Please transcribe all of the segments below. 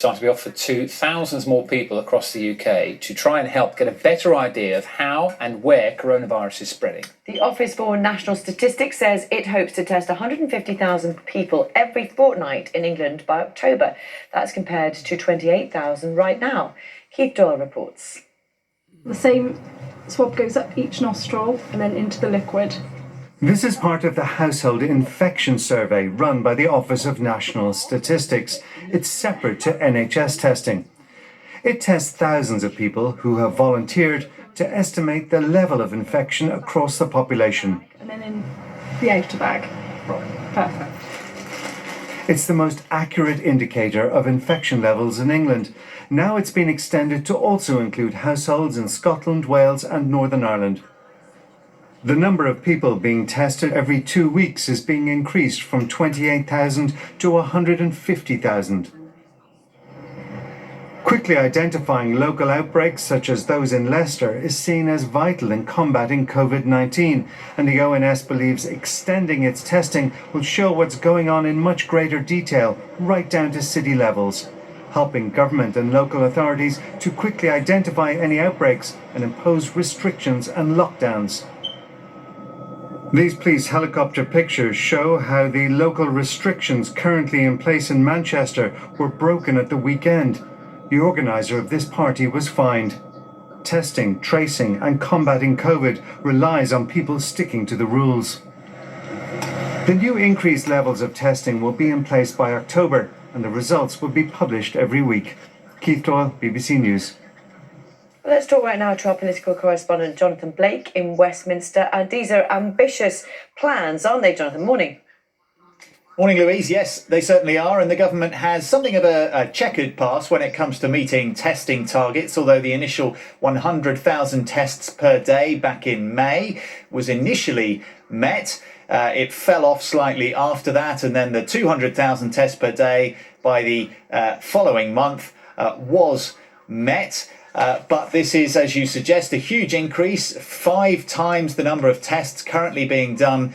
Starting to be offered to thousands more people across the UK to try and help get a better idea of how and where coronavirus is spreading. The Office for National Statistics says it hopes to test 150,000 people every fortnight in England by October. That's compared to 28,000 right now. Keith Doyle reports. The same swab goes up each nostril and then into the liquid. This is part of the household infection survey run by the Office of National Statistics. It's separate to NHS testing. It tests thousands of people who have volunteered to estimate the level of infection across the population. And then in the outer bag. Perfect. It's the most accurate indicator of infection levels in England. Now it's been extended to also include households in Scotland, Wales and Northern Ireland. The number of people being tested every 2 weeks is being increased from 28,000 to 150,000. Quickly identifying local outbreaks such as those in Leicester is seen as vital in combating COVID-19, and the ONS believes extending its testing will show what's going on in much greater detail, right down to city levels, helping government and local authorities to quickly identify any outbreaks and impose restrictions and lockdowns. These police helicopter pictures show how the local restrictions currently in place in Manchester were broken at the weekend. The organiser of this party was fined. Testing, tracing and combating COVID relies on people sticking to the rules. The new increased levels of testing will be in place by October and the results will be published every week. Keith Doyle, BBC News. Let's talk right now to our political correspondent Jonathan Blake in Westminster. And these are ambitious plans, aren't they, Jonathan? Morning. Morning, Louise. Yes, they certainly are. And the government has something of a checkered past when it comes to meeting testing targets, although the initial 100,000 tests per day back in May was initially met. It fell off slightly after that, and then the 200,000 tests per day by the following month was met. But this is, as you suggest, a huge increase, 5 times the number of tests currently being done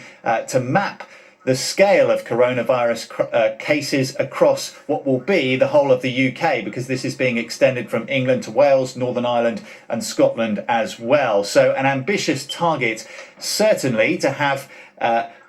to map the scale of coronavirus cases across what will be the whole of the UK, because this is being extended from England to Wales, Northern Ireland and Scotland as well. So an ambitious target, certainly, to have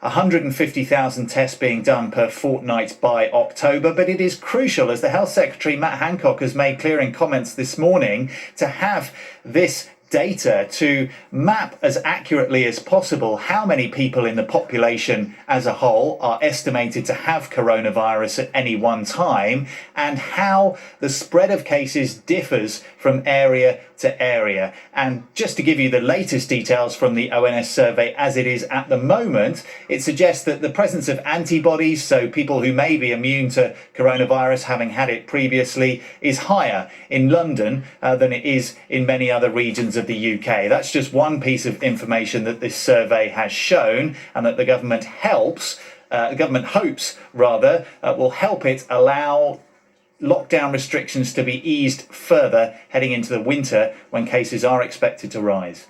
150,000 tests being done per fortnight by October. But it is crucial, as the Health Secretary Matt Hancock has made clear in comments this morning, to have this data to map as accurately as possible how many people in the population as a whole are estimated to have coronavirus at any one time, and how the spread of cases differs from area to area. And just to give you the latest details from the ONS survey as it is at the moment, it suggests that the presence of antibodies, so people who may be immune to coronavirus having had it previously, is higher in London than it is in many other regions of the UK. That's just one piece of information that this survey has shown, and that the government hopes will help it allow lockdown restrictions to be eased further heading into the winter when cases are expected to rise.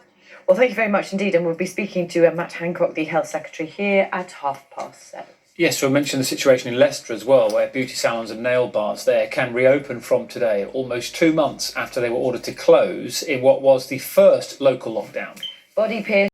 Well, thank you very much indeed. And we'll be speaking to Matt Hancock, the Health Secretary, here at 7:30. Yes, we'll mention the situation in Leicester as well, where beauty salons and nail bars there can reopen from today, almost 2 months after they were ordered to close in what was the first local lockdown. Body piercing.